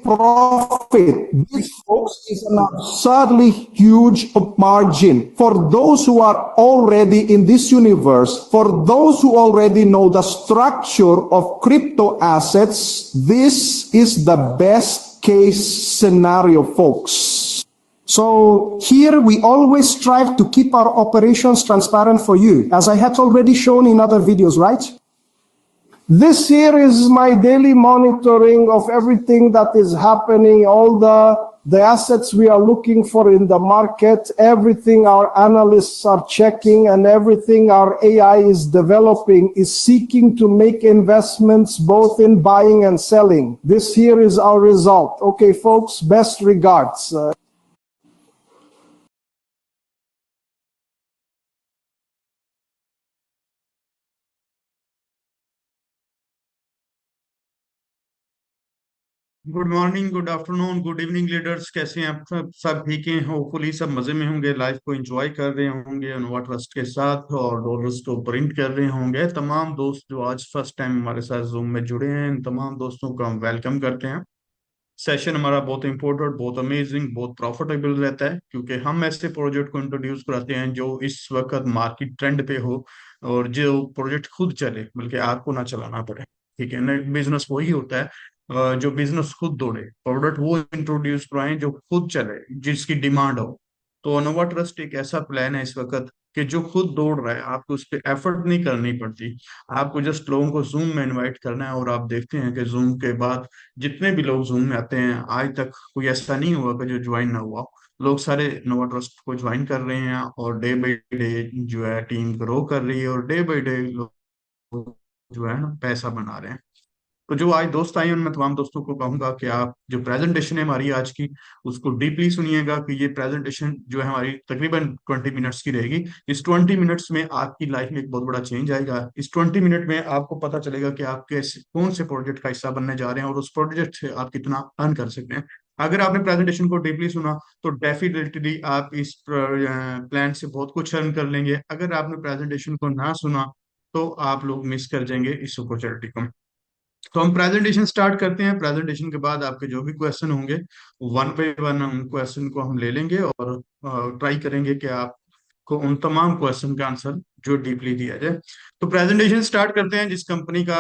profit. This, folks, is an absurdly huge margin. For those who are already in this universe, for those who already know the structure of crypto assets, this is the best case scenario, folks. So here we always strive to keep our operations transparent for you, as I have already shown in other videos, right? This here is my daily monitoring of everything that is happening, all the assets we are looking for in the market, everything our analysts are checking, and everything our AI is developing is seeking to make investments both in buying and selling. This here is our result. Okay, folks, best regards. Good morning, good afternoon, good evening leaders. कैसे हैं आप सब? सब ठीक हैं? Hopefully सब मजे में होंगे, लाइफ को एंजॉय कर रहे होंगे अनोवा ट्रस्ट के साथ, और डॉलर्स को प्रिंट कर रहे होंगे। तमाम दोस्त जो आज फर्स्ट टाइम हमारे साथ जूम में जुड़े हैं, इन तमाम दोस्तों को हम वेलकम करते हैं। सेशन हमारा बहुत इंपॉर्टेंट, बहुत अमेजिंग, बहुत प्रॉफिटेबल रहता है, क्योंकि हम ऐसे प्रोजेक्ट को इंट्रोड्यूस कराते हैं जो इस वक्त मार्केट ट्रेंड पे हो, और जो प्रोजेक्ट खुद चले, बल्कि आपको ना चलाना पड़े। ठीक है ना? बिजनेस वही होता है जो बिजनेस खुद दौड़े। प्रोडक्ट वो इंट्रोड्यूस कराएं जो खुद चले, जिसकी डिमांड हो। तो अनोवा ट्रस्ट एक ऐसा प्लान है इस वक्त कि जो खुद दौड़ रहा है, आपको उस पर एफर्ट नहीं करनी पड़ती। आपको जस्ट लोगों को जूम में इनवाइट करना है, और आप देखते हैं कि जूम के बाद जितने भी लोग जूम में आते हैं, आज तक कोई ऐसा नहीं हुआ कि जो ज्वाइन ना हुआ। लोग सारे नोवा ट्रस्ट को ज्वाइन कर रहे हैं, और डे बाई डे जो है टीम ग्रो कर रही है, और डे बाई डे लोग जो है ना पैसा बना रहे हैं। तो जो आज दोस्त आए हैं, उनमें तमाम दोस्तों को कहूंगा कि आप जो प्रेजेंटेशन है हमारी आज की, उसको डीपली सुनिएगा, कि ये प्रेजेंटेशन जो है हमारी तकरीबन 20 मिनट्स की रहेगी। इस 20 मिनट्स में आपकी लाइफ में एक बहुत बड़ा चेंज आएगा। इस 20 मिनट में आपको पता चलेगा कि आप कैसे, कौन से प्रोजेक्ट का हिस्सा बनने जा रहे हैं, और उस प्रोजेक्ट से आप कितना अर्न कर सकते हैं। अगर आपने प्रेजेंटेशन को डीपली सुना तो डेफिनेटली आप इस प्लान से बहुत कुछ अर्न कर लेंगे। अगर आपने प्रेजेंटेशन को ना सुना तो आप लोग मिस कर जाएंगे इस अपॉर्चुनिटी को। तो हम प्रेजेंटेशन स्टार्ट करते हैं। प्रेजेंटेशन के बाद आपके जो भी क्वेश्चन होंगे, वन बाय वन उन क्वेश्चन को हम ले लेंगे, और ट्राई करेंगे कि आपको उन तमाम क्वेश्चन का आंसर जो डीपली दिया जाए। तो प्रेजेंटेशन स्टार्ट करते हैं। जिस कंपनी का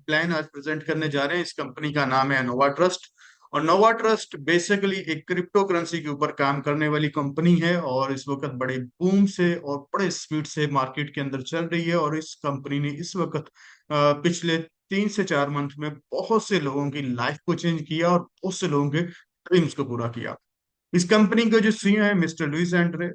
प्लान आज प्रेजेंट करने जा रहे हैं, इस कंपनी का नाम है नोवा ट्रस्ट। और नोवा ट्रस्ट बेसिकली एक क्रिप्टो करेंसी के ऊपर काम करने वाली कंपनी है, और इस वक्त बड़े बूम से और बड़े स्पीड से मार्केट के अंदर चल रही है। और इस कंपनी ने इस वक्त पिछले 3 से 4 मंथ में बहुत से लोगों की लाइफ को चेंज किया, और बहुत से लोगों के ड्रीम्स को पूरा किया। इस कंपनी का जो सीईओ है मिस्टर लुइस एंड्रे,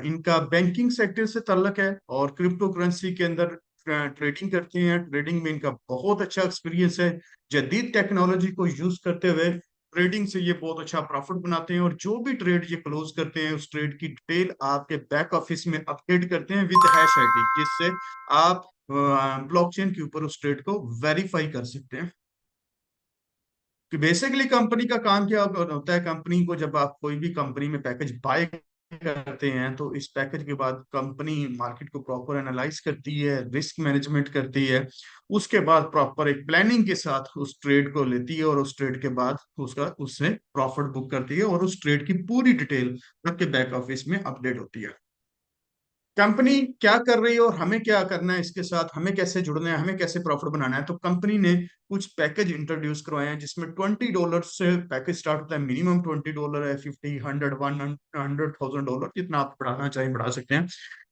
इनका बैंकिंग सेक्टर से ताल्लुक है, और क्रिप्टो करेंसी के अंदर ट्रेडिंग करते हैं। ट्रेडिंग में इनका बहुत अच्छा एक्सपीरियंस है। जदीद टेक्नोलॉजी को यूज करते हुए ट्रेडिंग से ये बहुत अच्छा प्रॉफिट बनाते हैं, और जो भी ट्रेड ये क्लोज करते हैं, उस ट्रेड की डिटेल आपके बैक ऑफिस में अपडेट करते हैं विद हैश आईडी, जिससे आप ब्लॉकचेन के ऊपर उस ट्रेड को वेरीफाई कर सकते हैं। कि बेसिकली कंपनी का काम क्या होता है। कंपनी को, जब आप कोई भी कंपनी में पैकेज बाय करते हैं, तो इस पैकेज के बाद कंपनी मार्केट को प्रॉपर एनालाइज करती है, रिस्क मैनेजमेंट करती है। उसके बाद प्रॉपर एक प्लानिंग के साथ उस ट्रेड को लेती है, और उस ट्रेड के बाद उसका उससे प्रॉफिट बुक करती है, और उस ट्रेड की पूरी डिटेल आपके बैक ऑफिस में अपडेट होती है। कंपनी क्या कर रही है और हमें क्या करना है, इसके साथ हमें कैसे जुड़ना है, हमें कैसे प्रॉफिट बनाना है। तो कंपनी ने कुछ पैकेज इंट्रोड्यूस करवाए हैं, जिसमें $20 से पैकेज स्टार्ट होता है। मिनिमम $20 है, 50, 100, 100,000 जितना आप बढ़ाना चाहें बढ़ा सकते हैं।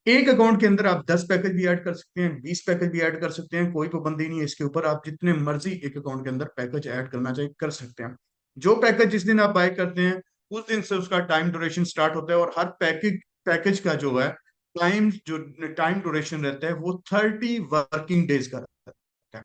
एक अकाउंट के अंदर आप 10 पैकेज भी ऐड कर सकते हैं, 20 पैकेज भी ऐड कर सकते हैं, कोई पाबंदी नहीं है इसके ऊपर। आप जितने मर्जी एक अकाउंट के अंदर पैकेज ऐड करना चाहिए कर सकते हैं। जो पैकेज जिस दिन आप बाय करते हैं, उस दिन से उसका टाइम ड्यूरेशन स्टार्ट होता है, और हर पैकेज पैकेज का जो है जो टाइम ड्यूरेशन रहता है, वो 30 वर्किंग डेज का रहता है।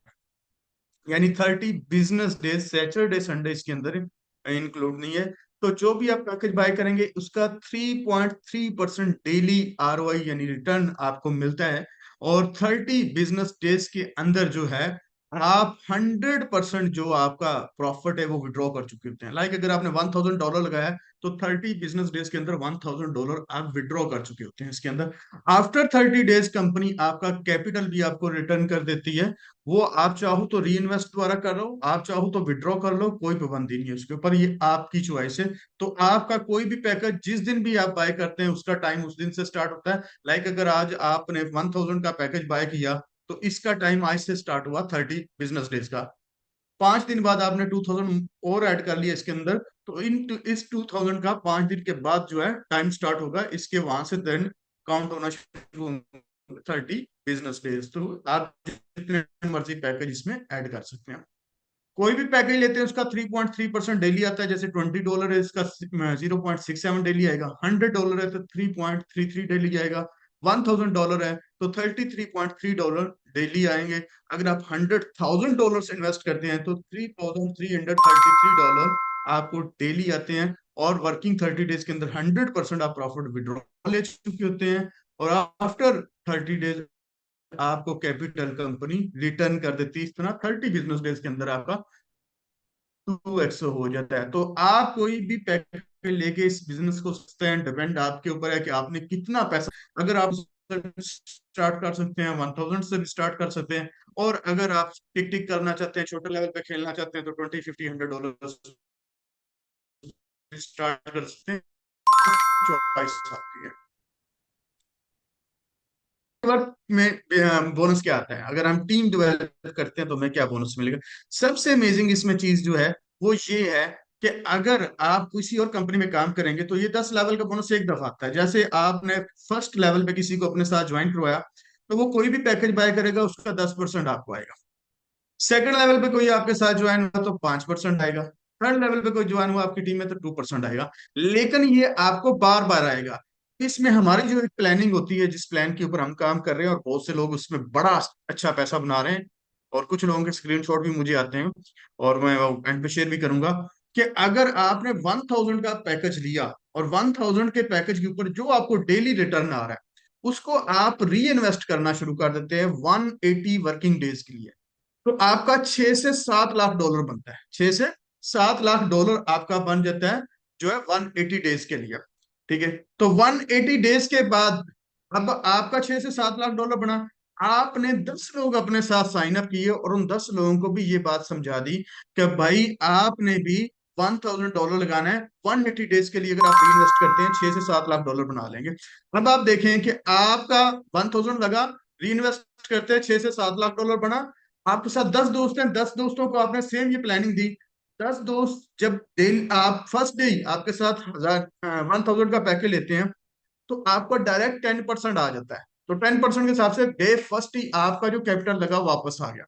यानी 30 बिजनेस डेज, सैटरडे संडे इसके अंदर इंक्लूड नहीं है। तो जो भी आप पैकेज बाय करेंगे, उसका 3.3% डेली आरओआई यानी रिटर्न आपको मिलता है। और 30 बिजनेस डेज के अंदर जो है आप 100% जो आपका प्रॉफिट है वो विड्रॉ कर चुके होते हैं। लाइक अगर आपने $1000 लगाया है तो 30 बिजनेस डेज के अंदर $1000 आप विड्रॉ कर चुके होते हैं इसके अंदर। आफ्टर 30 डेज कंपनी आपका कैपिटल भी आपको रिटर्न कर देती है। वो आप चाहो तो री इन्वेस्ट दोबारा कर लो, आप चाहो तो विड्रॉ कर लो, कोई पाबंदी नहीं है उसके ऊपर, ये आपकी चॉइस है। तो आपका कोई भी पैकेज जिस दिन भी आप बाय करते हैं उसका टाइम उस दिन से स्टार्ट होता है। लाइक अगर आज आपने 1000 का पैकेज बाय किया तो इसका टाइम आज से स्टार्ट हुआ 30 बिजनेस डेज का। 5 दिन बाद आपने 2000 और ऐड कर लिया इसके अंदर, तो इस 2000 का 5 दिन के बाद जो है टाइम स्टार्ट होगा इसके, वहां से देन काउंट होना शुरू 30 बिजनेस डेज। तो आप जितने मर्जी पैकेज इसमें ऐड कर सकते हैं। कोई भी पैकेज लेते हैं उसका 3.3% डेली आता है। जैसे $20 है, इसका 0.67 डेली आएगा। $100 है तो 3.33 डेली आएगा। $1000 है तो $33.3 डेली आएंगे। अगर आप $100,000 इन्वेस्ट करते हैं तो $3,333 आपको डेली आते हैं। और वर्किंग 30 डेज के अंदर 100% आप प्रॉफिट विड्रॉ ले चुके होते हैं। और आफ्टर 30 डेज आपको कैपिटल कंपनी रिटर्न कर देती है। इस तरह 30 बिजनेस डेज के अंदर आपका 2x हो जाता है। तो आप कोई भी पैकेज लेके इस बिजनेस को सकते हैं, डिपेंड आपके ऊपर है कि आपने कितना पैसा। अगर आप स्टार्ट कर सकते हैं 1000 से भी स्टार्ट कर सकते हैं। और अगर आप टिक टिक करना चाहते हैं, छोटे लेवल पे खेलना चाहते हैं, तो 20, 50, $100 स्टार्ट कर सकते हैं। चॉइस आपकी है। वर्क में बोनस क्या आता है? अगर हम टीम डेवलप करते हैं तो हमें क्या बोनस मिलेगा? सबसे अमेजिंग इसमें चीज जो है वो ये है कि अगर आप किसी और कंपनी में काम करेंगे तो ये 10 लेवल का बोनस एक दफा आता है। जैसे आपने फर्स्ट लेवल पे किसी को अपने साथ ज्वाइन करवाया तो वो कोई भी पैकेज बाय करेगा उसका 10% आपको आएगा। सेकंड लेवल पे कोई आपके साथ ज्वाइन हुआ तो 5% आएगा। थर्ड लेवल पे कोई ज्वाइन हुआ आपकी टीम में तो 2% आएगा। लेकिन ये आपको बार बार आएगा। इसमें हमारी जो एक प्लानिंग होती है, जिस प्लान के ऊपर हम काम कर रहे हैं, और बहुत से लोग उसमें बड़ा अच्छा पैसा बना रहे हैं, और कुछ लोगों के स्क्रीनशॉट भी मुझे आते हैं और मैं एंड पे शेयर भी करूंगा, कि अगर आपने 1000 का पैकेज लिया और 1000 के पैकेज के ऊपर जो आपको डेली रिटर्न आ रहा है उसको आप री इन्वेस्ट करना शुरू कर देते हैं 180 वर्किंग डेज के लिए, तो आपका 6 से 7 लाख डॉलर बनता है। 6 से 7 लाख डॉलर आपका बन जाता है जो है 180 डेज के लिए। ठीक है, तो 180 डेज के बाद अब आपका 6 से 7 लाख डॉलर बना। आपने 10 लोग अपने साथ साइन अप किए और उन 10 लोगों को भी ये बात समझा दी कि भाई आपने भी $1000 लगाना है 180 डेज के लिए। अगर आप इन्वेस्ट करते हैं 6 से 7 लाख डॉलर बना लेंगे। अब आप देखें कि आपका 1000 लगा, री इन्वेस्ट करते हैं 6 से 7 लाख डॉलर बना। आपके साथ 10 दोस्त हैं, 10 दोस्तों को आपने सेम ये प्लानिंग दी। 10 दोस्त जब डेली आप फर्स्ट डे आपके साथ 1000 का पैकेज लेते हैं तो आपको डायरेक्ट 10% आ जाता है। तो 10% के हिसाब से डे फर्स्ट ही आपका जो कैपिटल लगा वापस आ गया।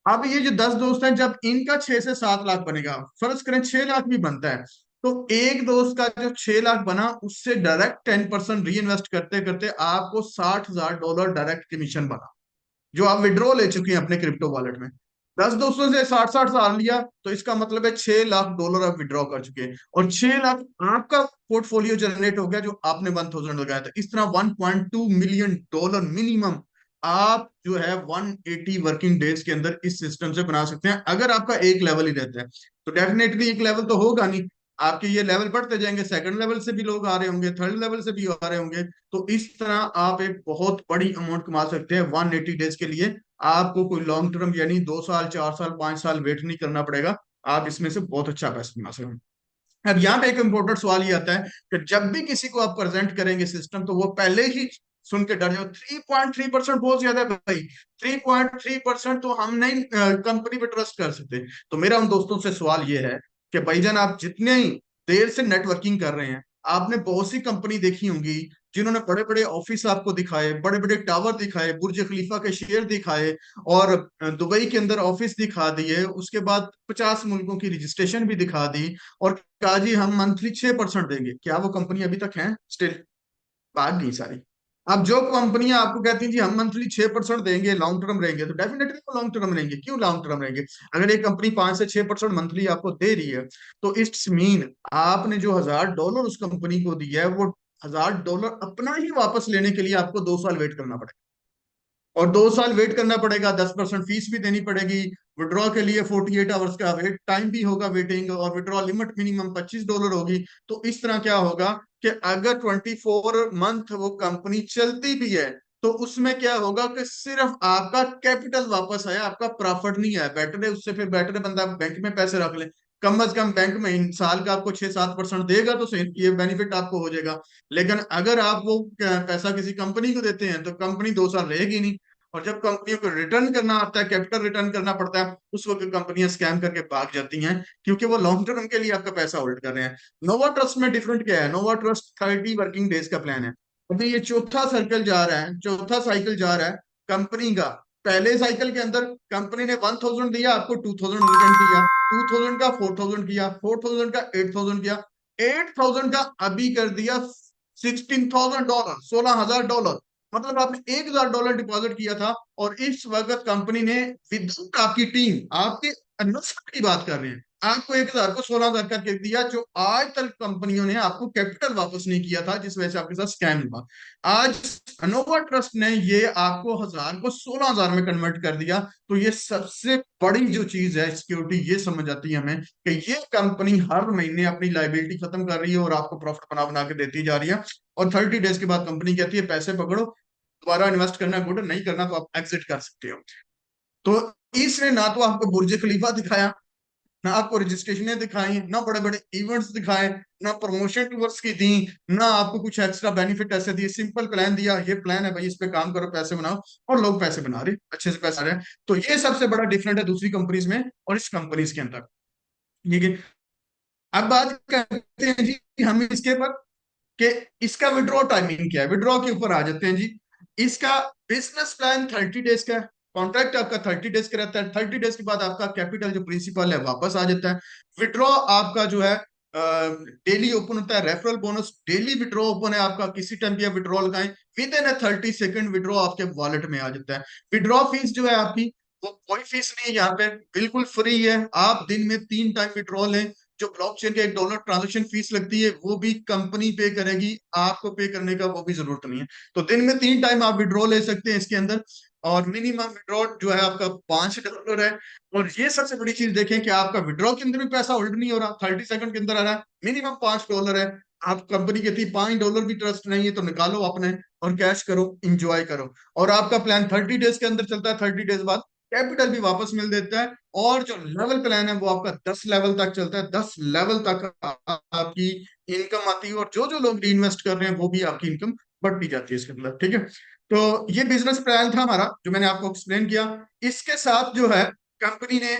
अब ये जो 10 दोस्त हैं जब इनका 6 से 7 लाख बनेगा, फर्ज करें 6 लाख भी बनता है, तो एक दोस्त का जो 6 लाख बना उससे डायरेक्ट 10% री इन्वेस्ट करते करते आपको $60,000 डायरेक्ट कमीशन बना, जो आप विड्रॉ ले चुके हैं अपने क्रिप्टो वॉलेट में। 10 दोस्तों से 60-60 साल लिया तो इसका मतलब है $6 लाख आप विड्रॉ कर चुके हैं, और 6 लाख आपका पोर्टफोलियो जनरेट हो गया जो आपने 1000 लगाया था। इस तरह $1.2 मिलियन मिनिमम आप जो है 180 वर्किंग डेज के अंदर इस सिस्टम से बना सकते हैं। अगर आपका एक लेवल ही रहता है तो डेफिनेटली एक लेवल तो होगा नहीं, आपके ये लेवल बढ़ते जाएंगे, सेकंड लेवल से भी लोग आ रहे होंगे, थर्ड लेवल से भी आ रहे होंगे। तो इस तरह आप एक बहुत बड़ी अमाउंट कमा सकते हैं 180 डेज के लिए। आपको कोई लॉन्ग टर्म यानी 2 साल 4 साल 5 साल वेट नहीं करना पड़ेगा। आप इसमें से बहुत अच्छा पैसा कमा सकते हैं। अब यहाँ पे एक इंपॉर्टेंट सवाल ये आता है कि जब भी किसी को आप प्रेजेंट करेंगे सिस्टम तो वो पहले ही सुन के डर जाओ 3.3% बहुत ज्यादा है भाई, 3.3% तो हम नहीं कंपनी पे ट्रस्ट कर सकते। तो मेरा उन दोस्तों से सवाल ये है कि भाईजान आप जितने ही देर से नेटवर्किंग कर रहे हैं, आपने बहुत सी कंपनी देखी होंगी जिन्होंने बड़े बड़े ऑफिस आपको दिखाए, बड़े बड़े टावर दिखाए, बुर्ज खलीफा के शेयर दिखाए, और दुबई के अंदर ऑफिस दिखा दिए, उसके बाद 50 मुल्कों की रजिस्ट्रेशन भी दिखा दी, और कहा जी हम मंथली 6% देंगे। क्या वो कंपनी अभी तक है? स्टिल भाग गई सारी। अब जो कंपनियां आपको कहती हैं जी हम मंथली 6% देंगे, लॉन्ग टर्म रहेंगे, तो डेफिनेटली वो लॉन्ग टर्म रहेंगे। क्यों लॉन्ग टर्म रहेंगे? अगर एक कंपनी 5 से 6% मंथली आपको दे रही है तो इट्स मीन आपने जो $1000 उस कंपनी को दिया है वो $1000 अपना ही वापस लेने के लिए आपको 2 साल वेट करना पड़ेगा। और 2 साल वेट करना पड़ेगा, 10% फीस भी देनी पड़ेगी। विड्रॉ के लिए 48 आवर्स का वेट टाइम भी होगा वेटिंग, और विड्रॉ लिमिट मिनिमम $25 होगी। तो इस तरह क्या होगा कि अगर 24 मंथ वो कंपनी चलती भी है तो उसमें क्या होगा कि सिर्फ आपका कैपिटल वापस आया, आपका प्रॉफिट नहीं आया। बेटर है, उससे फिर बेटर है बंदा बैंक में पैसे रख ले। कम से कम बैंक में इन साल का आपको 6-7% देगा तो सही, ये बेनिफिट आपको हो जाएगा। लेकिन अगर आप वो पैसा किसी कंपनी को देते हैं तो कंपनी 2 साल रहेगी नहीं। और जब कंपनियों को रिटर्न करना आता है, कैपिटल रिटर्न करना पड़ता है, उस वक्त कंपनियां स्कैम करके भाग जाती हैं, क्योंकि वो लॉन्ग टर्म के लिए आपका पैसा होल्ड कर रहे हैं। नोवा ट्रस्ट में डिफरेंट क्या है, नोवा ट्रस्ट 30 वर्किंग डेज का प्लान है। अभी ये चौथा सर्कल जा रहा है, चौथा साइकिल जा रहा है कंपनी का। पहले साइकिल के अंदर कंपनी ने 1000 दिया, आपको 2000 रिटर्न किया, 2000 का 4000 किया, 4000 का 8000 किया, 8000 का अभी कर दिया $16,000, $16,000। मतलब आपने $1,000 डिपॉजिट किया था, और इस वक्त कंपनी ने विदाउट आपकी टीम, आपके इन्वेस्टमेंट की बात कर रहे हैं, आपको 1,000 को 16,000 करके दिया, जो आज तक कंपनियों ने आपको कैपिटल वापस नहीं किया था, जिस वजह से आपके साथ स्कैम हुआ। आज अनोवा ट्रस्ट ने ये आपको 1,000 को 16,000 में कन्वर्ट कर दिया। तो ये सबसे बड़ी जो चीज है सिक्योरिटी, ये समझ आती है हमें कि ये कंपनी हर महीने अपनी लाइबिलिटी खत्म कर रही है और आपको प्रॉफिट बना बना के देती जा रही है। और 30 डेज के बाद कंपनी कहती है पैसे पकड़ो, दोबारा इन्वेस्ट करना गुड, नहीं करना तो आप एग्जिट कर सकते हो। तो इसने ना तो आपको बुर्ज खलीफा दिखाया, ना आपको रजिस्ट्रेशनें दिखाई, ना बड़े बड़े इवेंट्स दिखाए, ना प्रमोशन टूर्स की दी, ना आपको कुछ एक्स्ट्रा बेनिफिट ऐसे दिए। सिंपल प्लान दिया, ये प्लान है भाई, इस पे काम करो, पैसे बनाओ। और लोग पैसे बना रहे, अच्छे से पैसे आ रहे हैं। तो ये सबसे बड़ा डिफरेंट है दूसरी कंपनीज में और इस कंपनीज के अंदर। ठीक है, अब बात करते हैं जी हम इसके पर कि इसका विड्रॉ टाइमिंग क्या है। विड्रॉ के ऊपर आ जाते हैं जी। इसका बिजनेस प्लान 30 डेज का है, कॉन्ट्रैक्ट आपका 30 डेज का रहता है। 30 डेज के बाद आपका कैपिटल जो प्रिंसिपल है वापस आ जाता है। विड्रॉ आपका जो है डेली ओपन होता है, referral bonus daily withdraw open है आपका, किसी टाइम भी आप विड्रॉ लगाएं, विद इन 30 सेकंड विड्रॉ आपके वॉलेट में आ जाता है। विड्रॉ फीस जो है आपकी, वो कोई फीस नहीं है यहाँ पे, बिल्कुल फ्री है। आप दिन में 3 टाइम विड्रॉ लें। जो ब्लॉकचेन के $1 ट्रांजेक्शन फीस लगती है वो भी कंपनी पे करेगी, आपको पे करने का वो भी जरूरत नहीं है। तो दिन में 3 टाइम आप विड्रॉ ले सकते हैं इसके अंदर। और मिनिमम विड्रॉ जो है आपका $5 है। और ये सबसे बड़ी चीज देखें कि आपका विड्रॉ के अंदर भी पैसा होल्ड नहीं हो रहा, 30 सेकंड के अंदर आ रहा है, मिनिमम $5 है। आप कंपनी कहती है $5 भी ट्रस्ट नहीं है तो निकालो अपने और कैश करो, इंजॉय करो। और आपका प्लान 30 डेज के अंदर चलता है, 30 डेज बाद कैपिटल भी वापस मिल देता है। और जो लेवल प्लान है वो आपका 10 लेवल तक चलता है, 10 लेवल तक आपकी इनकम आती है, और जो जो लोग इन्वेस्ट कर रहे हैं वो भी आपकी इनकम बढ़ती जाती है इसके अंदर। ठीक है, तो ये बिजनेस प्लान था हमारा जो मैंने आपको एक्सप्लेन किया। इसके साथ जो है कंपनी ने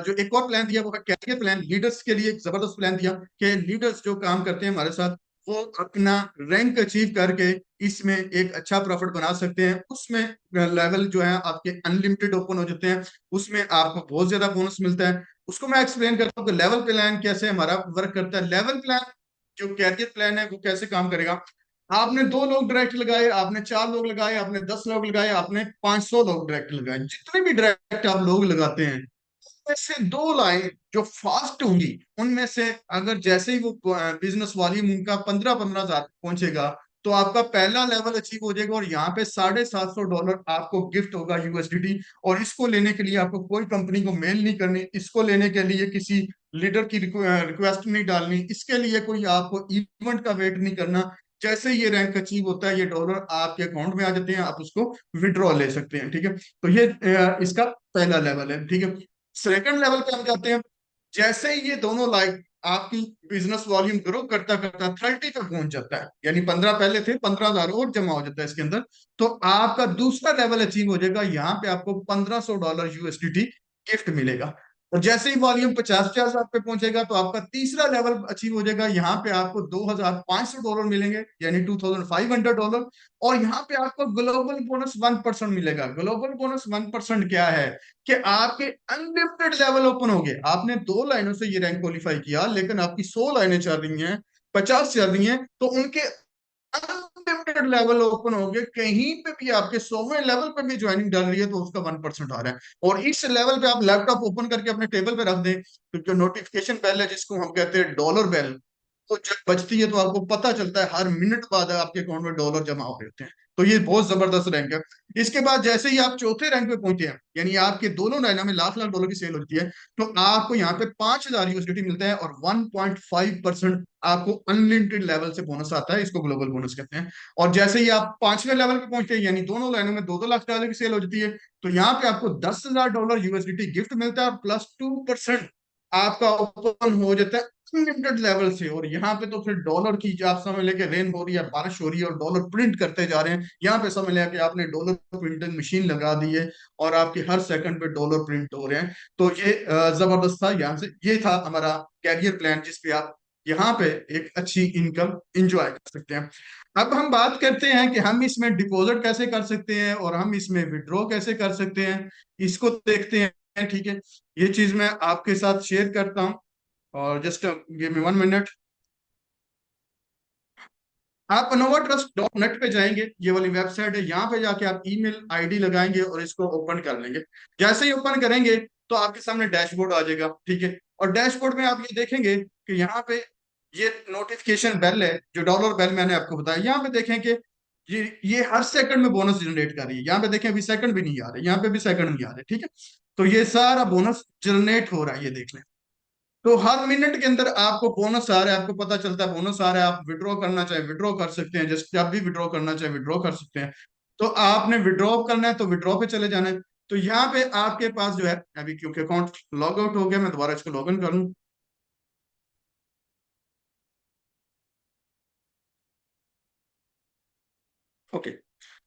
जो एक और प्लान दिया वो है कैरियर प्लान। लीडर्स के लिए एक जबरदस्त प्लान दिया कि लीडर्स जो काम करते हैं हमारे साथ, वो अपना रैंक अचीव करके इसमें एक अच्छा प्रॉफिट बना सकते हैं। उसमें लेवल जो है आपके अनलिमिटेड ओपन हो जाते हैं, उसमें आपको बहुत ज्यादा बोनस मिलता है। उसको मैं एक्सप्लेन करता हूँ कि लेवल प्लान कैसे हमारा वर्क करता है। लेवल प्लान जो कैरियर प्लान है वो कैसे काम करेगा। आपने 2 लोग डायरेक्ट लगाए, आपने 4 लोग लगाए, आपने 10 लोग लगाए, आपने 500 लोग डायरेक्ट लगाए, जितने भी डायरेक्ट आप लोग लगाते हैं उनमें से 2 लाइन जो फास्ट होंगी, उनमें से अगर जैसे ही वो बिजनेस वॉल्यूम उनका 15-15 हजार पहुंचेगा तो आपका पहला लेवल अचीव हो जाएगा, और यहाँ पे $750 आपको गिफ्ट होगा यूएसडीटी। और इसको लेने के लिए आपको कोई कंपनी को मेल नहीं करनी, इसको लेने के लिए किसी लीडर की रिक्वेस्ट नहीं डालनी, इसके लिए कोई आपको इवेंट का वेट नहीं करना। जैसे ये रैंक अचीव होता है ये डॉलर आपके अकाउंट में आ जाते हैं, आप उसको विड्रॉ ले सकते हैं। ठीक है, तो ये इसका पहला लेवल है। ठीक है, सेकंड लेवल पे हम जाते हैं। जैसे ही ये दोनों लाइक आपकी बिजनेस वॉल्यूम ग्रो करता करता 30 तक पहुंच जाता है, यानी 15 पहले थे, 15,000 और जमा हो जाता है इसके अंदर, तो आपका दूसरा लेवल अचीव हो जाएगा। यहाँ पे आपको $1,500 यूएसडीटी गिफ्ट मिलेगा। और जैसे ही वॉल्यूम 50-50 पे पहुंचेगा तो आपका तीसरा लेवल अचीव हो जाएगा। यहाँ पे आपको $2,500 मिलेंगे, यानी $2,500। और यहाँ पे आपको ग्लोबल बोनस 1% मिलेगा। ग्लोबल बोनस 1% क्या है कि आपके अनलिमिटेड लेवल ओपन हो गए। आपने 2 लाइनों से ये रैंक क्वालिफाई किया, लेकिन आपकी 100 लाइनें चल रही हैं, 50 चल रही हैं, तो उनके अनलिमिटेड लेवल ओपन हो गए। कहीं पे भी आपके 100वें लेवल पे भी ज्वाइनिंग डाल रही है तो उसका 1% आ रहा है। और इस लेवल पे आप लैपटॉप ओपन करके अपने टेबल पे रख दें तो जो नोटिफिकेशन बेल है, जिसको हम कहते हैं डॉलर बेल, तो जब बजती है तो आपको पता चलता है हर मिनट बाद आपके अकाउंट में डॉलर जमा हो रहे होते हैं। तो ये बहुत जबरदस्त रैंक है। इसके बाद जैसे ही आप चौथे रैंक पे पहुंचे हैं, यानी आपके दोनों लाइनों में लाख लाख डॉलर की सेल होती है, तो आपको यहाँ पे 5,000 यूएसडीटी मिलता है और 1.5% आपको अनलिमिटेड लेवल से बोनस आता है। इसको ग्लोबल बोनस कहते हैं। और जैसे ही आप पांचवें लेवल पे पहुंचते हैं, यानी दोनों लाइनों में 2-2 लाख डॉलर की सेल हो जाती है, तो यहाँ पे आपको 10,000 यूएसडीटी गिफ्ट मिलता है और +2% आपका ओपन हो जाता है अनलिमिटेड लेवल से। और यहाँ पे तो फिर डॉलर की जो आप समझ लें कि रेन हो रही है, बारिश हो रही है और डॉलर प्रिंट करते जा रहे हैं। यहाँ पे समझ लें कि आपने डॉलर प्रिंटिंग मशीन लगा दी है और आपके हर सेकंड पे डॉलर प्रिंट हो रहे हैं। तो ये जबरदस्त था। यहाँ से ये था हमारा कैरियर प्लान, जिसपे आप यहाँ पे एक अच्छी इनकम इंजॉय कर सकते हैं। अब हम बात करते हैं कि हम इसमें डिपॉजिट कैसे कर सकते हैं और हम इसमें विड्रॉ कैसे कर सकते हैं, इसको देखते हैं। ठीक है, ये चीज मैं आपके साथ शेयर करता हूँ। और जस्ट गिव मी 1 मिनट। आप innovatrust.net पे जाएंगे, ये वाली वेबसाइट है। यहाँ पे जाके आप ईमेल आईडी लगाएंगे और इसको ओपन कर लेंगे। जैसे ही ओपन करेंगे तो आपके सामने डैशबोर्ड आ जाएगा। ठीक है, और डैशबोर्ड में आप ये देखेंगे कि यहाँ पे ये नोटिफिकेशन बेल है, जो डॉलर बेल मैंने आपको बताया। यहाँ पे देखें कि ये हर सेकंड में बोनस जनरेट कर रही है। यहाँ पे देखें अभी सेकंड भी नहीं आ रहे, यहाँ पे भी सेकंड नहीं आ रहे। ठीक है, तो ये सारा बोनस जनरेट हो रहा है, ये देख लें। तो हर मिनट के अंदर आपको बोनस आ रहा है, आपको पता चलता है बोनस आ रहा है। आप विड्रॉ करना चाहे विड्रॉ कर सकते हैं, जस्ट जब भी विड्रॉ करना चाहे विड्रॉ कर सकते हैं। तो आपने विड्रॉ करना है तो विड्रॉ पे चले जाना है। तो यहाँ पे आपके पास जो है, अभी क्योंकि अकाउंट लॉग आउट हो गया, मैं दोबारा इसको लॉग इन कर लूं। ओके,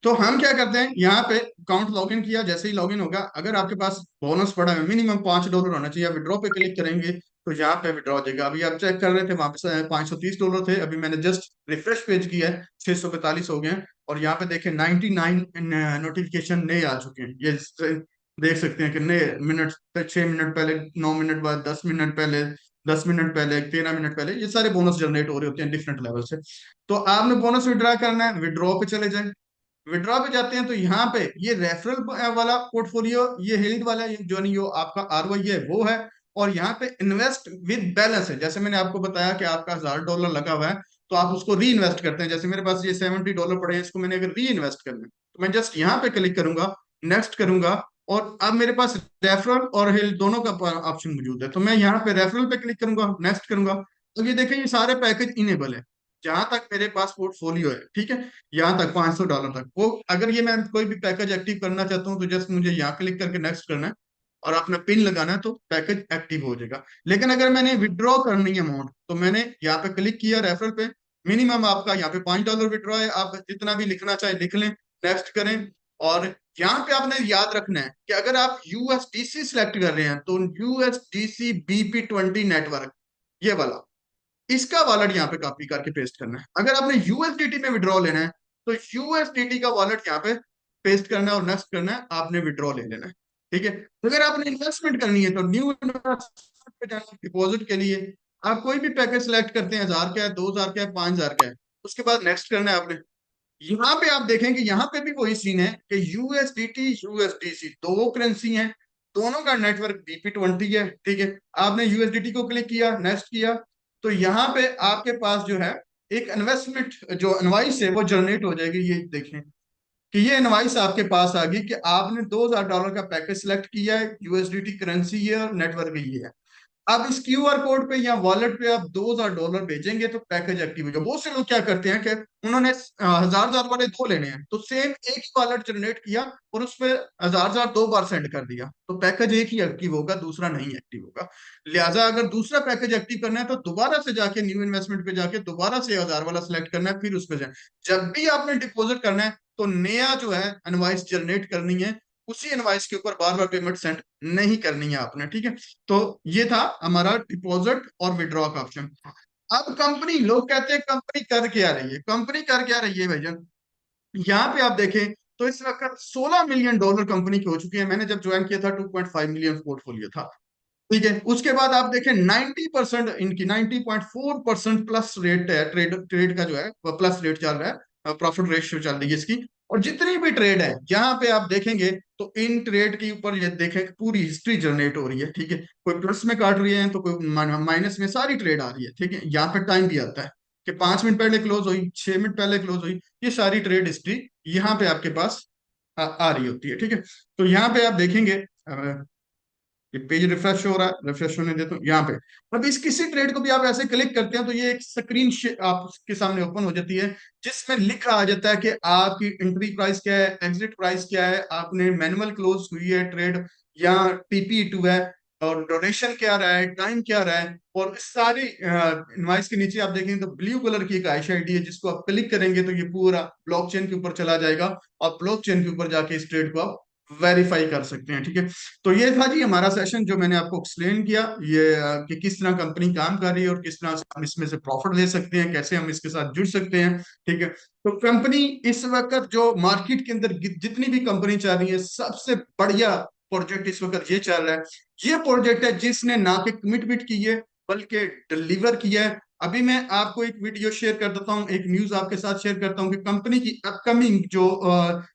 तो हम क्या करते हैं, यहाँ पे अकाउंट लॉग इन किया। जैसे ही लॉग इन होगा, अगर आपके पास बोनस पड़ा है, मिनिमम $5 होना चाहिए, विड्रॉ पे क्लिक करेंगे तो यहाँ पे विड्रॉ हो जाएगा। अभी आप चेक कर रहे थे, वहां पे $530 थे। अभी मैंने जस्ट रिफ्रेश पेज किया है, 645 हो गए हैं। और यहाँ पे देखें 99 नोटिफिकेशन नए आ चुके हैं। ये देख सकते हैं कि नए मिनट, 6 मिनट पहले, 9 मिनट बाद, 10 मिनट पहले, 10 मिनट पहले, 13 मिनट पहले, ये सारे बोनस जनरेट हो रहे होते हैं डिफरेंट लेवल से। तो आपने बोनस विड्रॉ करना है, विड्रॉ पे चले जाए। विड्रॉ पे जाते हैं तो यहाँ पे ये रेफरल वाला पोर्टफोलियो, ये हेल्ड वाला, ये जो नहीं, जो आपका आरओआई है वो है। और यहाँ पे इन्वेस्ट विद बैलेंस है। जैसे मैंने आपको बताया कि आपका $1,000 लगा हुआ है, तो आप उसको री इन्वेस्ट करते हैं। जैसे मेरे पास ये $70 पड़े हैं, इसको मैंने अगर री इन्वेस्ट करना है, तो मैं जस्ट यहाँ पे क्लिक करूंगा, नेक्स्ट करूंगा, और अब मेरे पास रेफरल और हेल्ड दोनों का ऑप्शन मौजूद है। तो मैं यहाँ पे रेफरल पे क्लिक करूंगा, नेक्स्ट करूंगा। तो ये देखें, ये सारे पैकेज इनेबल है जहां तक मेरे पास पोर्टफोलियो है। ठीक है, यहाँ तक $500 तक। वो अगर ये मैं कोई भी पैकेज एक्टिव करना चाहता हूँ, तो जस्ट मुझे यहाँ क्लिक करके नेक्स्ट करना है और अपना पिन लगाना है, तो पैकेज एक्टिव हो जाएगा। लेकिन अगर मैंने विड्रॉ करनी है अमाउंट, तो मैंने यहाँ पे क्लिक किया रेफरल पे। मिनिमम आपका यहाँ पे $5 विड्रॉ है, आप जितना भी लिखना चाहे लिख लें, नेक्स्ट करें। और यहाँ पे आपने याद रखना है कि अगर आप यूएसडीसी सिलेक्ट कर रहे हैं, तो यूएसडीसी BP20 नेटवर्क, ये वाला, इसका वॉलेट यहाँ पे कॉपी करके पेस्ट करना है। अगर आपने यूएसडीटी में विड्रॉ लेना है, तो यूएसडीटी का वॉलेट यहाँ पे पेस्ट करना है और नेक्स्ट करना है, आपने विड्रॉ ले लेना है। ठीक है, तो अगर आपने इन्वेस्टमेंट करनी है, तो न्यू इन्वेस्टमेंट पे जाना है। डिपॉजिट के लिए आप कोई भी पैकेज सेलेक्ट करते हैं, 1,000 का है, 2,000 का है, 5,000 का है, उसके बाद नेक्स्ट करना है आपने। यहाँ पे आप देखेंगे, यहाँ पे भी वही सीन है कि यूएसडीटी यूएसडीसी दो करेंसी हैं, दोनों का नेटवर्क BP20 है। ठीक है, आपने यूएसडीटी को क्लिक किया, नेक्स्ट किया, तो यहाँ पे आपके पास जो है एक इन्वेस्टमेंट जो इनवाइस है वो जनरेट हो जाएगी। ये देखें कि ये इनवाइस आपके पास आ गई कि आपने $2,000 का पैकेज सिलेक्ट किया है, यूएसडीटी करेंसी है और नेटवर्क ये है। अब इस क्यूआर कोड पे या वॉलेट पे आप $2,000 भेजेंगे तो पैकेज एक्टिव होगा। बहुत से लोग क्या करते हैं कि उन्होंने 1,000 वाले दो लेने हैं, तो सेम एक ही वॉलेट जनरेट किया और उस पे 1,000 दो बार सेंड कर दिया, तो पैकेज एक ही एक्टिव होगा, दूसरा नहीं एक्टिव होगा। लिहाजा अगर दूसरा पैकेज एक्टिव करना है, तो दोबारा से जाके न्यू इन्वेस्टमेंट पे जाके दोबारा से 1,000 वाला सिलेक्ट करना है, फिर उस पे जाए। जब भी आपने डिपॉजिट करना है, तो नया जो है इनवाइस जनरेट करनी है, उसी इनवाइस के ऊपर बार बार पेमेंट सेंड नहीं करनी है आपने। ठीक है, तो ये था हमारा डिपॉजिट और विड्रॉ का ऑप्शन। अब कंपनी, लोग कहते हैं कंपनी कर क्या रही है, कंपनी कर क्या रही है भाईजान। यहाँ पे आप देखें तो इस वक्त $16 मिलियन कंपनी की हो चुकी है। मैंने जब ज्वाइन किया था 2.5 मिलियन पोर्टफोलियो था। ठीक है, उसके बाद आप देखें 90% इनकी 90.4% प्लस रेट है, ट्रेड ट्रेड का जो है वो प्लस रेट चल रहा है, प्रॉफिट रेशियो चल रही है इसकी। और जितनी भी ट्रेड है यहाँ पे आप देखेंगे, तो इन ट्रेड के ऊपर ये देखें पूरी हिस्ट्री जनरेट हो रही है। ठीक है, कोई प्लस में काट रही है तो कोई माइनस में, सारी ट्रेड आ रही है। ठीक है, यहाँ पे टाइम भी आता है। कि 5 मिनट पहले क्लोज हुई, 6 मिनट पहले क्लोज हुई, ये सारी ट्रेड हिस्ट्री यहाँ पे आपके पास आ रही होती है। ठीक है, तो यहाँ पे आप देखेंगे, ये पेज रिफ्रेश हो रहा है, रिफ्रेश होने देता हूँ यहाँ पे। अब इस किसी ट्रेड को भी आप ऐसे क्लिक करते हैं तो ये एक स्क्रीन आपके सामने ओपन हो जाती है, जिसमें लिखा आ जाता है कि आपकी एंट्री प्राइस क्या है, एग्जिट प्राइस क्या है, आपने मैनुअल क्लोज हुई है ट्रेड या टीपी2 है, और ड्यूरेशन क्या रहा है, टाइम क्या रहा है। और इस सारी इनवाइस के नीचे आप देखेंगे तो ब्लू कलर की एक आईश आईडी है, जिसको आप क्लिक करेंगे तो ये पूरा ब्लॉकचेन के ऊपर चला जाएगा, और ब्लॉकचेन के ऊपर जाके इस ट्रेड को आप वेरीफाई कर सकते हैं। ठीक है, तो ये था जी हमारा सेशन, जो मैंने आपको एक्सप्लेन किया, ये कि किस तरह कंपनी काम कर रही है और किस तरह से हम इसमें से प्रॉफिट ले सकते हैं, कैसे हम इसके साथ जुड़ सकते हैं। ठीक है, तो कंपनी इस वक्त जो मार्केट के अंदर जितनी भी कंपनी चल रही है, सबसे बढ़िया प्रोजेक्ट इस वक्त ये चल रहा है। ये प्रोजेक्ट है जिसने ना कि कमिटमेंट की है बल्कि डिलीवर किया है। अभी मैं आपको एक वीडियो शेयर कर देता हूँ, एक न्यूज आपके साथ शेयर करता हूँ कि कंपनी की अपकमिंग जो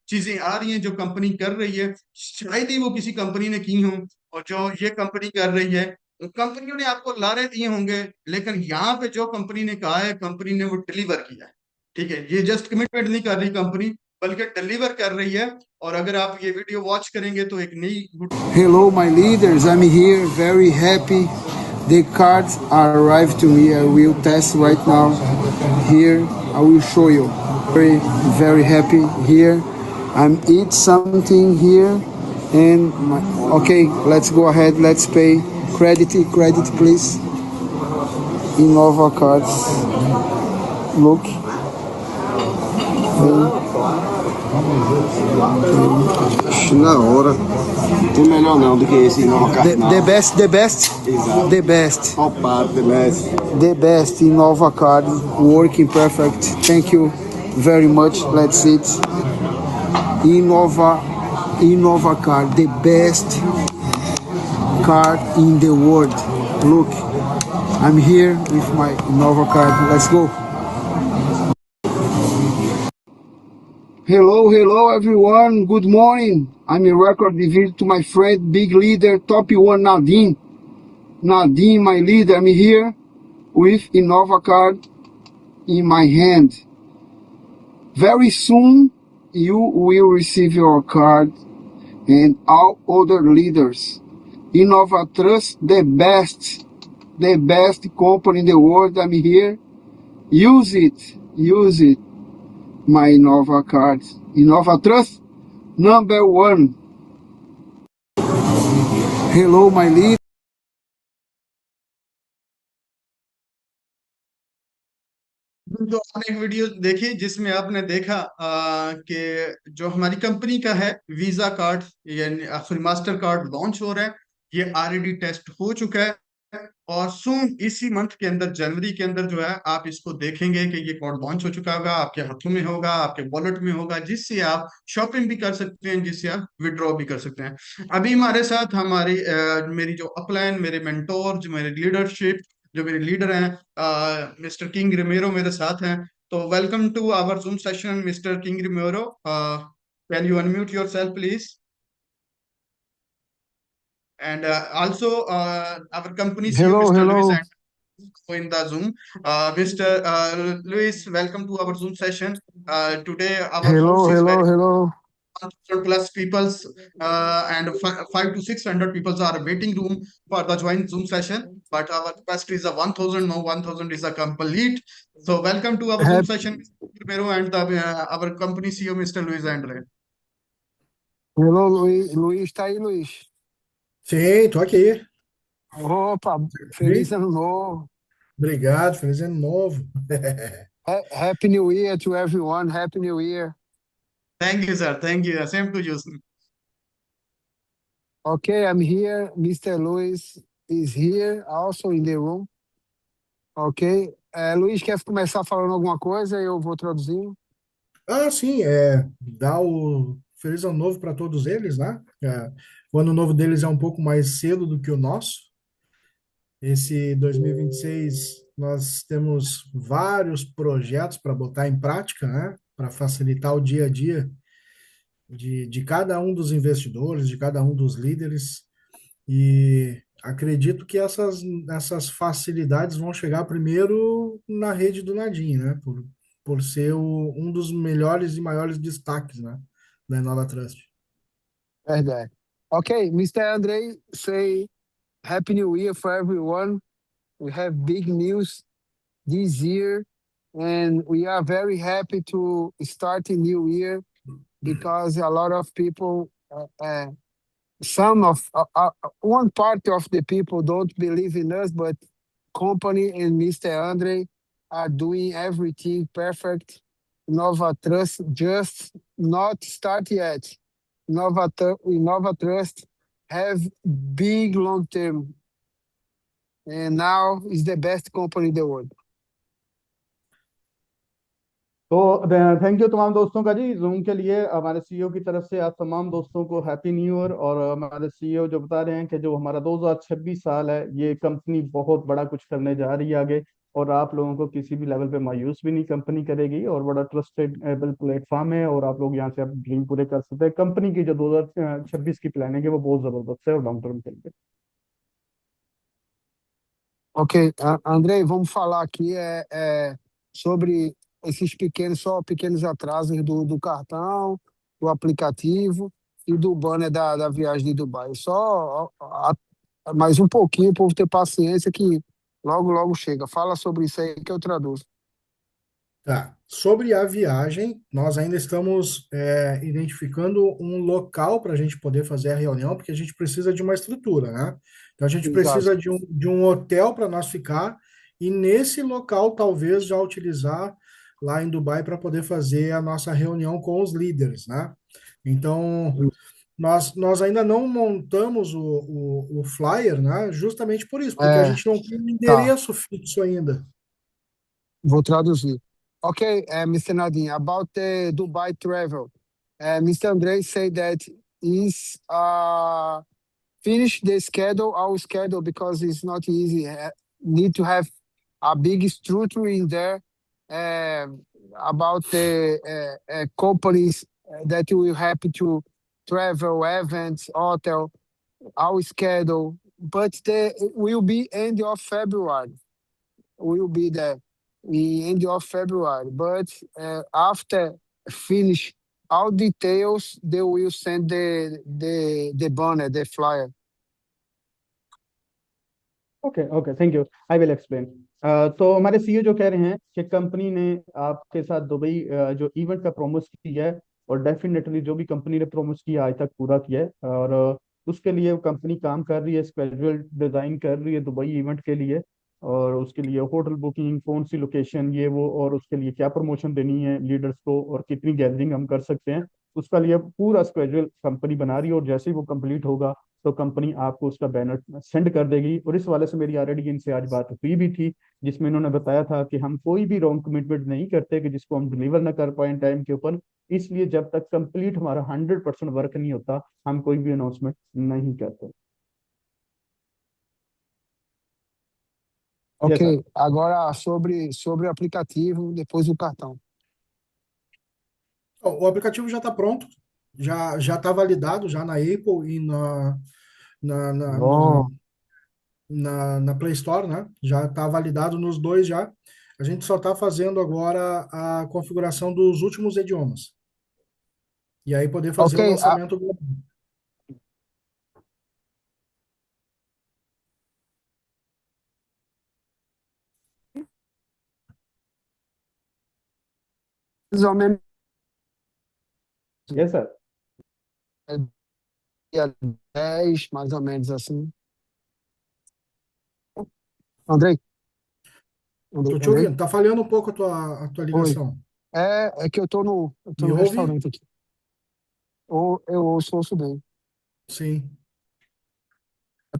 चीजें आ रही हैं, जो कंपनी कर रही है, शायद ही वो किसी कंपनी ने की हों, और जो ये कंपनी कर रही है, कंपनियों ने आपको लारे दिए होंगे, लेकिन यहाँ पे जो कंपनी ने कहा है, कंपनी ने वो डिलीवर किया है। ठीक है, ये जस्ट कमिटमेंट नहीं कर रही कंपनी, बल्कि डिलीवर कर रही है। और अगर आप ये वीडियो वॉच करेंगे तो एक नई Hello, my leaders. I'm here, very happy. The cards are arrived to me. I will test right now. Here, I will show you. Very, very happy here. I'm eat something here, and okay, let's go ahead. Let's pay credit, please. Innova cards. Look. Na hora. Tem melhor não do que esse Innova Card, não. The best, Exato. the best. Topado, the best. The best Innova card, working perfect. Thank you very much. Let's see it. Innova card, the best card in the world. Look, I'm here with my Innova card. Let's go. Hello everyone. Good morning. I'm a record the video to my friend, big leader, top one Nadim. Nadim, my leader, I'm here with Innova card in my hand. Very soon you will receive your card and all other leaders. Innova Trust, the best company in the world. I'm here. Use it. My Innova card. Innova Trust, number one. Hello, my leader. तो आपने एक video देखी जिसमें आपने देखा कि जो हमारी कंपनी का है वीजा कार्ड, यानी फिर मास्टर कार्ड लॉन्च हो रहा है। ये ऑलरेडी टेस्ट हो चुका है, और सून इसी मंथ के अंदर, जनवरी के अंदर जो है, आप इसको देखेंगे कि ये कार्ड लॉन्च हो चुका होगा, आपके हाथों में होगा, आपके वॉलेट में होगा, जिससे आप शॉपिंग भी कर सकते हैं, जिससे आप विड्रॉ भी कर सकते हैं। अभी हमारे साथ मेरी जो अपलाइन, मेरे मेंटोर, जो मेरे लीडरशिप, जो मेरे लीडर हैं, मिस्टर किंग रिमेरो मेरे साथ हैं। तो welcome to our Zoom session mister King Romero. Can you unmute yourself please? And also our company CEO, Mr. Luis, Hello. and in the Zoom. Mr. Luis, welcome to our Zoom session. Today our host is very Hello. 1,000 plus peoples, and 500 to 600 peoples are a waiting room for the joint Zoom session. But our capacity is a 1,000. No, 1,000 is a complete. So welcome to our Zoom session, Mr. Romero, and our company CEO, Mr. Luis Andre. Hello, Luiz. Tá aí, Luiz? Sim, tô aqui. Opa, feliz ano novo. Obrigado, feliz ano novo. Happy New Year to everyone. Happy New Year. Thank you, sir. Thank you. Same to you. Okay, I'm here. Mr. Luiz is here, also in the room. Ok. Luiz, quer começar falando alguma coisa? Eu vou traduzindo. Sim, dá o feliz ano novo para todos eles, né? O ano novo deles é um pouco mais cedo do que o nosso. Esse 2026 nós temos vários projetos para botar em prática, né? Para facilitar o dia a dia de cada um dos investidores, de cada um dos líderes. E acredito que essas facilidades vão chegar primeiro na rede do Nadim, né? Por ser um dos melhores e maiores destaques, né? Da Nova Trust. Verdade. Okay, Mr. Andre, say Happy New Year for everyone. We have big news this year, and we are very happy to start a new year because a lot of people, one part of the people don't believe in us, but company and Mr. Andre are doing everything perfect. Nova Trust just not start yet. Nova Trust have big long term, and now is the best company in the world. तो thank you तमाम दोस्तों का जी। Zoom के लिए हमारे CEO की तरफ से आप तमाम दोस्तों को हैप्पी न्यू ईयर। और हमारे सीईओ जो बता रहे हैं कि जो हमारा 2026 साल है, ये कंपनी बहुत बड़ा कुछ करने जा रही है आगे, और आप लोगों को किसी भी लेवल पे मायूस भी नहीं कंपनी करेगी, और बड़ा ट्रस्टेड एबल प्लेटफॉर्म है, और आप लोग यहाँ से आप ड्रीम पूरे कर सकते हैं। कंपनी की जो 2026 की प्लानिंग है वो बहुत जबरदस्त है और लॉन्ग टर्म के लिए। Ok, Andrei, vamos falar aqui sobre só pequenos atrasos do cartão, do aplicativo e do banner da viagem de Dubai. Só mais um pouquinho, o povo ter paciência que logo, logo chega. Fala sobre isso aí que eu traduzo. Tá. Sobre a viagem, nós ainda estamos identificando um local para a gente poder fazer a reunião, porque a gente precisa de uma estrutura, né? Então a gente Exato. precisa de um hotel para nós ficar, e nesse local talvez já utilizar lá em Dubai para poder fazer a nossa reunião com os líderes, né? Então nós ainda não montamos o flyer, né? Justamente por isso, porque a É, gente não tem um tá. endereço fixo ainda. Vou traduzir. Okay, Mr. Nadim, about the Dubai travel, Mr. Andrei said that he's finish the schedule, our schedule, because it's not easy. Need to have a big structure in there uh, about the companies that will happy to travel, events, hotel, our schedule. But it will be end of February. Will be the end of February. But after finish all details, they will send the banner, the flyer. Okay okay, thank you, I will explain. तो हमारे CEO जो कह रहे हैं कि company ने आपके साथ दुबई जो इवेंट का प्रोमोस किया है, और डेफिनेटली जो भी कंपनी ने प्रोमोस किया आज तक पूरा किया है, और उसके लिए कंपनी काम कर रही है, स्केड्यूल डिजाइन कर रही है दुबई इवेंट के लिए, और उसके लिए होटल बुकिंग, कौन सी लोकेशन, ये वो, और उसके लिए क्या प्रमोशन देनी है लीडर्स को, और कितनी गैदरिंग हम कर सकते हैं, उसका लिए पूरा स्केड्यूल कंपनी बना रही है। और जैसे ही वो कंप्लीट होगा तो कंपनी आपको उसका बैनर सेंड कर देगी। और इस वाले से मेरी ऑलरेडी इनसे आज बात हुई भी थी, जिसमें इन्होंने बताया था कि हम कोई भी रॉन्ग कमिटमेंट नहीं करते कि जिसको हम डिलीवर ना कर पाए टाइम के ऊपर, इसलिए जब तक कंप्लीट हमारा 100% वर्क नहीं होता हम कोई भी अनाउंसमेंट नहीं करते। Ok, yes sir. agora sobre o aplicativo, depois o cartão. O aplicativo já está pronto, já está validado já na Apple e na, na, na, Bom, na Play Store, né? Já está validado nos dois já. A gente só está fazendo agora a configuração dos últimos idiomas. E aí poder fazer ok, o lançamento global. mais ou menos yes sir. dia 10, mais ou menos assim. Andrei, Tô te Andrei? ouvindo. Tá falhando um pouco a tua Oi. ligação. É que eu tô Me no ouve? restaurante aqui. Eu ouço bem. Sim.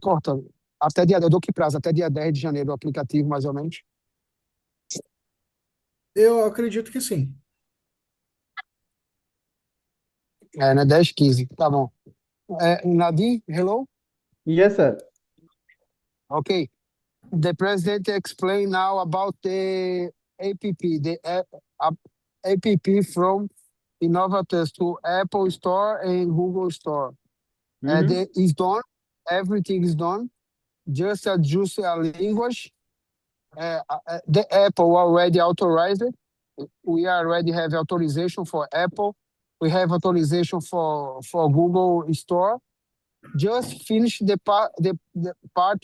Corta. Eu dou que prazo? Até dia 10 de janeiro o aplicativo, mais ou menos. Eu acredito que sim. É, né? 10, 15. Tá bom. Nadim, hello? Yes sir. Okay. The president explained now about the app from Innovators to Apple Store and Google Store. Hmm. Is done. Everything is done. just adjust a language. The Apple already authorized it. We already have authorization for Apple. We have authorization for Google Store. Just finish the part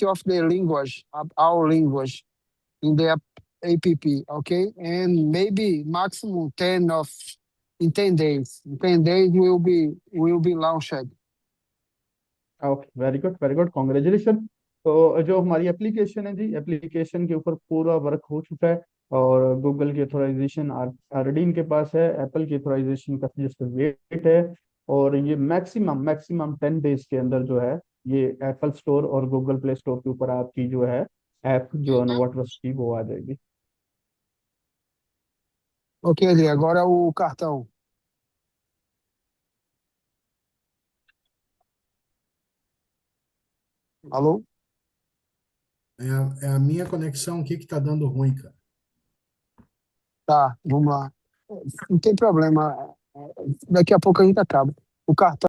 of the language, of our language in the app, okay? And maybe maximum 10 of in 10 days. In 10 days will be launched. Okay, very good very good, congratulation. तो जो हमारी application है जी, application के ऊपर पूरा work हो चुका है और गूगल की ऑथोराइजेशन ऑलरेडी इनके पास है, एप्पल की ऑथोराइजेशन का जस्ट वेट है। और ये मैक्सिमम मैक्सिमम 10 डेज के अंदर जो है ये एप्पल स्टोर और गूगल प्ले स्टोर के ऊपर आपकी जो है ऐप जो है नोवा ट्रस्ट की वो आ जाएगी। Ok, André, agora o cartão. Alô? É a minha conexão aqui que tá dando ruim, cara. Tá, vamos lá. Não tem problema. Daqui a pouco a gente acaba. O cartão.